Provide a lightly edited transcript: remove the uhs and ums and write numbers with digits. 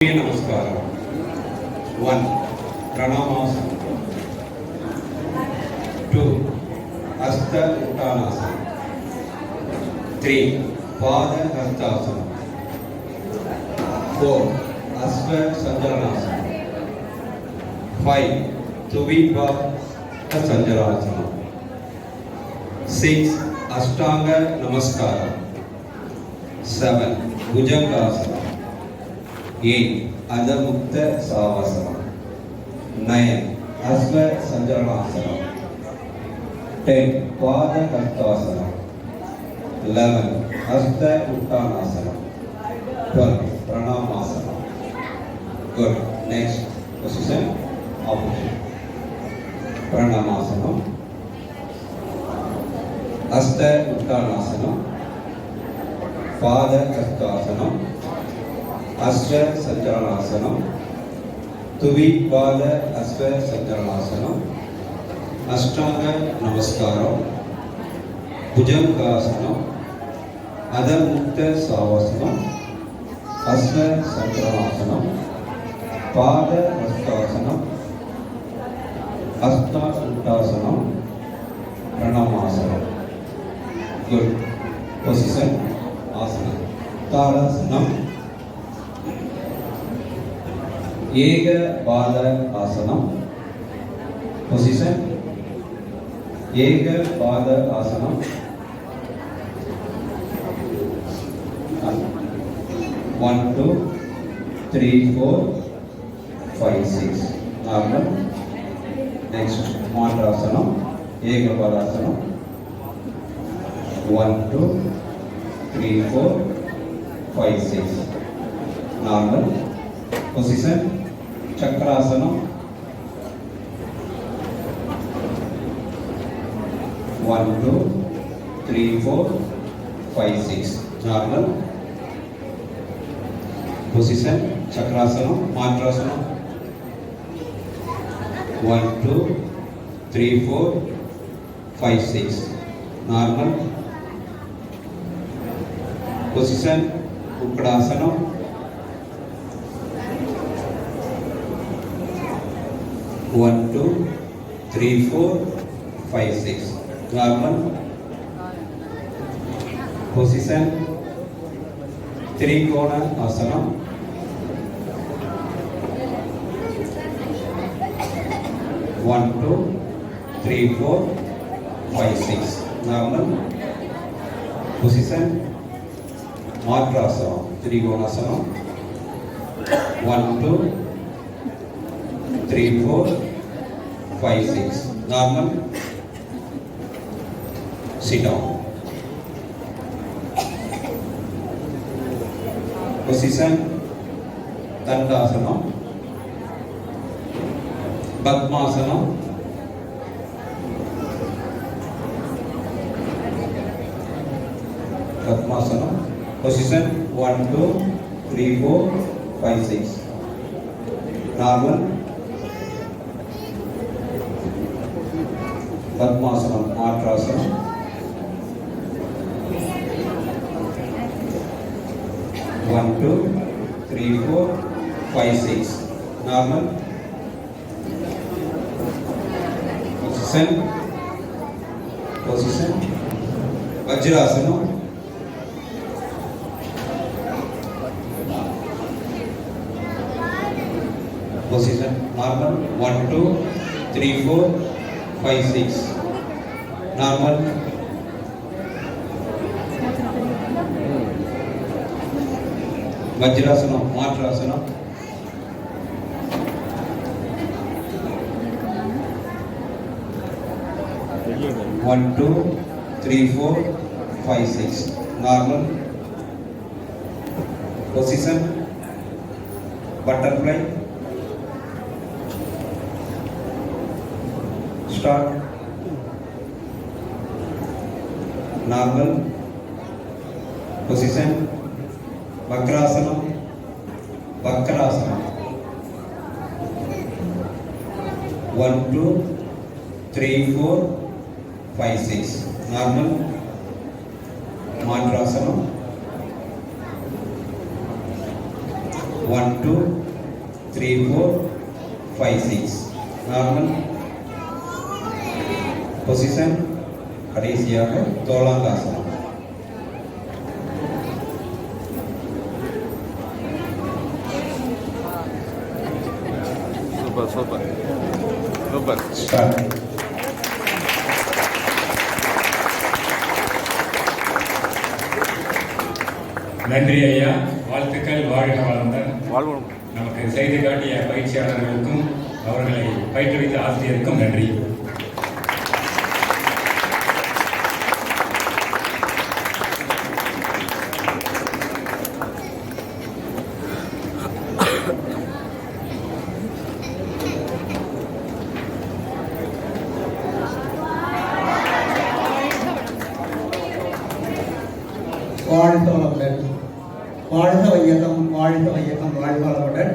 Namaskaram. 1. Pranamasana. 2. Hasta Uttanasana. 3. Pada Hastasana. 4. Asva Sanjaranasana. 5. Tuvibha Sanjaranasana. 6. Ashtanga Namaskara. 7. Bhujangasana. 8. Adamukta Savasana. 9. Asva Sanjaranasana. 10. Pada Hastasana. 11. Hasta Uttanasana. 12. Pranamasana. Good. Next position. Opposite. Pranamasana. Hasta Uttanasana. Pada Hastasana. Asva Sanjaranasana. Tuvibha Asva Sanjaranasana. Ashtanga Namaskara. Bhujangasana. Adamukta Savasana. Asva Sanjaranasana. Pada Hastasana. Hasta Uttanasana. Pranamasana. Good. Position. Asana. Tadasana. Ega Pada Asana. Position. Ega Pada Asana. 1, 2, 3, 4, 5, 6. Normal. Next, Mandrasana. Ega Pada Asana. 1, 2, 3, 4, 5, 6. Normal. Position. Chakrasana. 1, 2, 3, 4, 5, 6. Normal. Position. Chakrasana. Mantrasana. 1, 2, 3, 4, 5, 6. Normal. Position. Ukadasana. 1, 2, 3, 4, 5, 6. Normal. Position. Trikona Asana. 1, 2, 3, 4, 5, 6. Normal. Position. Madrasana. Trikonasana. 1, 2, 3, 4, 5, 6. Normal. Sit down. Position. Dandasana. Padmasana. Padmasana. Position. 1, 2, 3, 4, 5, 6. Normal. Padmasana. Matrasana. 1, 2, 3, 4, 5, 6. Normal. Position. Vajrasana. Position. Normal. 1, 2, 3, 4, 5, 6. Normal. Vajrasana. Matrasana. 1, 2, 3, 4, 5, 6. Normal. Position. Butterfly. Start. Normal. Position. Vakrasana. Vakrasana. 1, 2, 3, 4, 5, 6. Normal. Mandrasana. 1 2 3 4 5 6 normal position. கடைசியாக தோளாங்காசனம். Super super super. Start. நன்றி ஐயா, வாழ்த்துக்கள், வாழ்க வளமுடன். வாழ்வோம். நமக்கு செய்து காட்டிய பயிற்சியாளர்களுக்கும் அவர்களை பயிற்றுவித்த ஆசிரியருக்கும் நன்றி. வாழ்க வளமுடன். வாழ்க வையகம், வாழ்க வையகம், வாழ்க வளமுடன்.